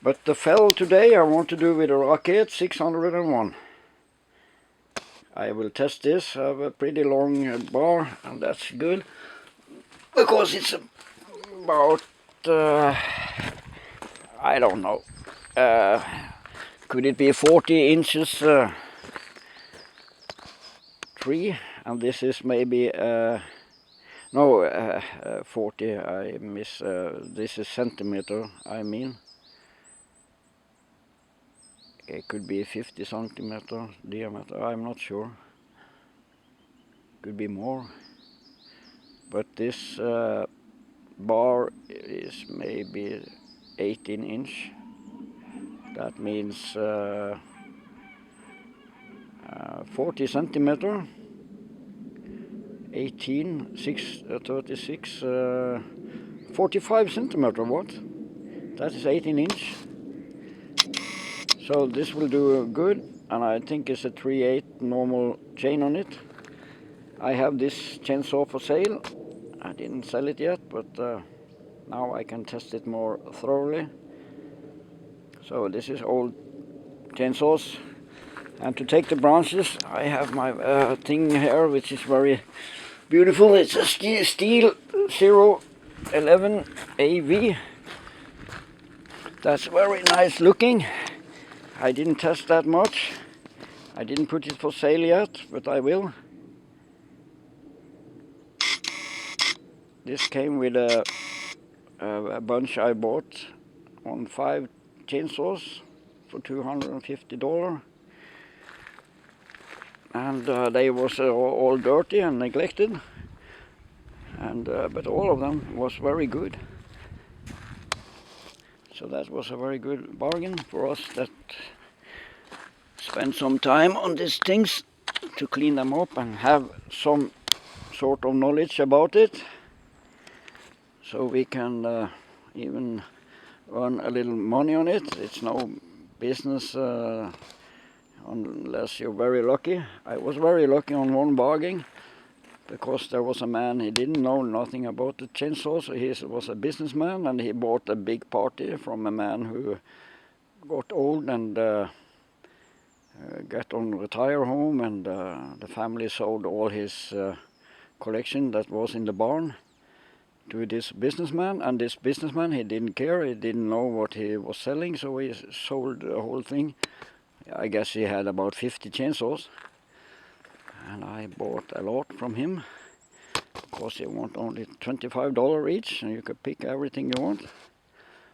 But the fell today I want to do with a Raket 601. I will test this. I have a pretty long bar, and that's good because it's about I don't know. Could it be 40 inches tree? And this is maybe no 40. I miss. This is centimeter. I mean. It could be 50 centimeter diameter, I'm not sure. Could be more. But this bar is maybe 18 inch. That means 40 centimeter. 18, 36, 45 centimeter, what? That is 18 inch. So this will do good, and I think it's a 3/8 normal chain on it. I have this chainsaw for sale. I didn't sell it yet, but now I can test it more thoroughly. So this is old chainsaws. And to take the branches, I have my thing here, which is very beautiful. It's a steel 011 AV. That's very nice looking. I didn't test that much. I didn't put it for sale yet, but I will. This came with a bunch I bought on 5 chainsaws for $250. And they was all dirty and neglected. And but all of them was very good. So that was a very good bargain for us that spend some time on these things to clean them up and have some sort of knowledge about it, so we can even earn a little money on it. It's no business unless you're very lucky. I was very lucky on one bargain because there was a man, he didn't know nothing about the chainsaw, so he was a businessman, and he bought a big party from a man who got old and got on retire home, and the family sold all his collection that was in the barn to this businessman, and this businessman, he didn't care, he didn't know what he was selling, so he sold the whole thing. I guess he had about 50 chainsaws, and I bought a lot from him because he want only $25 each, and you could pick everything you want.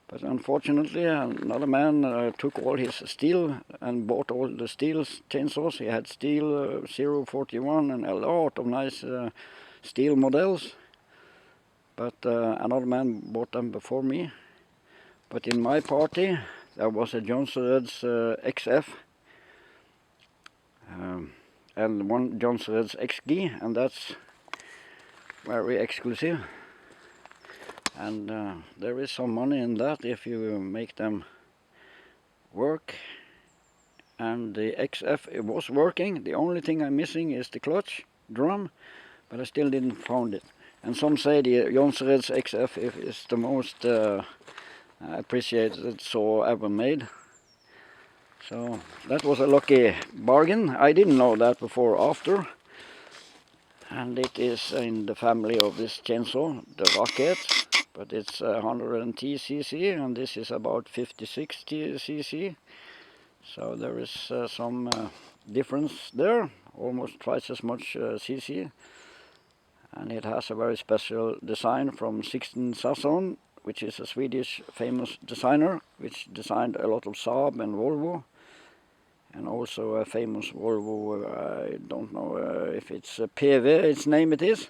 But unfortunately, another man took all his steel and bought all the steel chainsaws. He had steel 041 and a lot of nice steel models. But another man bought them before me. But in my party, there was a Jonsereds XF and one Jonsereds XG, and that's very exclusive. And there is some money in that if you make them work. And the XF, it was working. The only thing I'm missing is the clutch drum, but I still didn't found it. And some say the Jonsereds XF is the most appreciated saw ever made. So that was a lucky bargain. I didn't know that before or after. And it is in the family of this chainsaw, the Raket. But it's 110 cc, and this is about 56 cc. So there is some difference there, almost twice as much cc. And it has a very special design from Sixten Sasson, which is a Swedish famous designer, which designed a lot of Saab and Volvo. And also a famous Volvo, I don't know if it's PV, its name it is.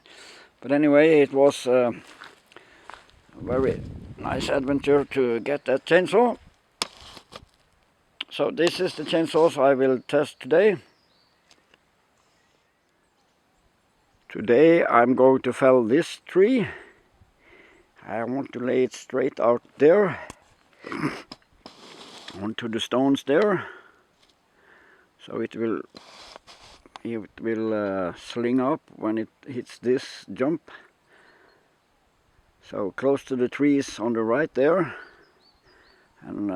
But anyway, it was very nice adventure to get that chainsaw. So this is the chainsaws I will test today. Today I'm going to fell this tree. I want to lay it straight out there onto the stones there, so it will sling up when it hits this jump. So close to the trees on the right there, and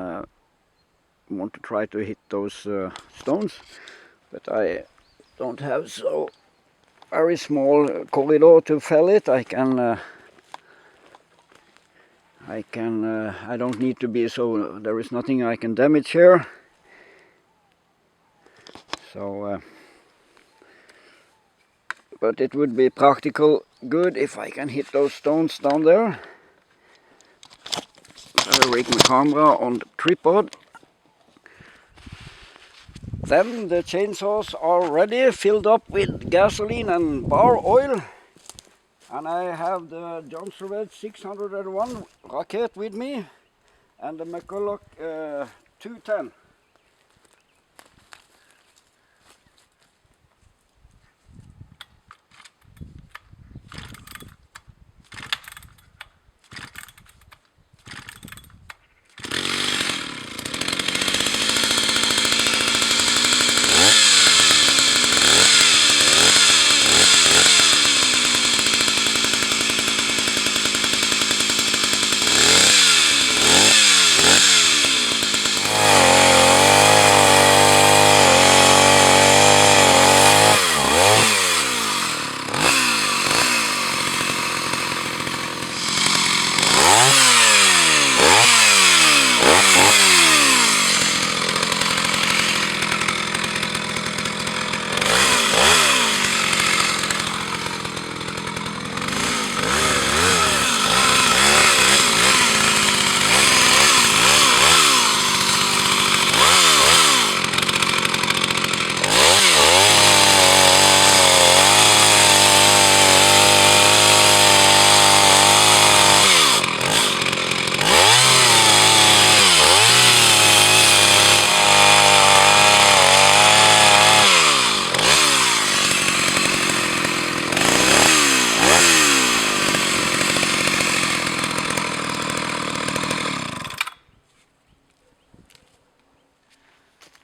want to try to hit those stones, but I don't have so very small corridor to fell it. I don't need to be so, there is nothing I can damage here. So, but it would be practical good if I can hit those stones down there. I rig my camera on the tripod. Then the chainsaws are ready, filled up with gasoline and bar oil. And I have the Jonsereds 601 Raket with me and the McCulloch 210.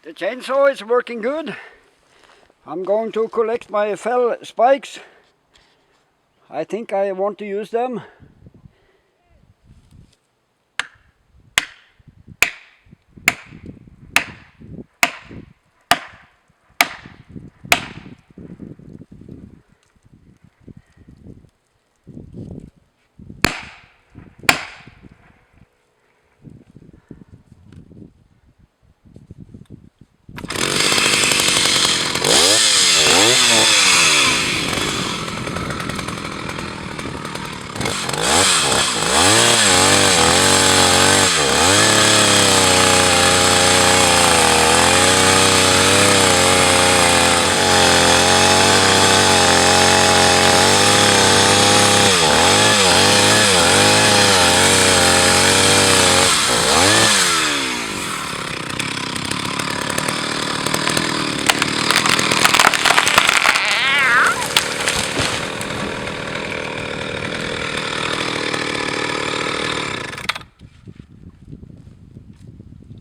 The chainsaw is working good. I'm going to collect my fell spikes. I think I want to use them.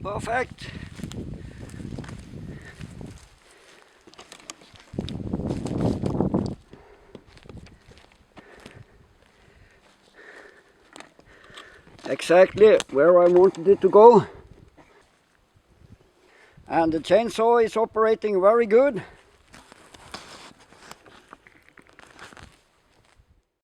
Perfect. Exactly where I wanted it to go. And the chainsaw is operating very good.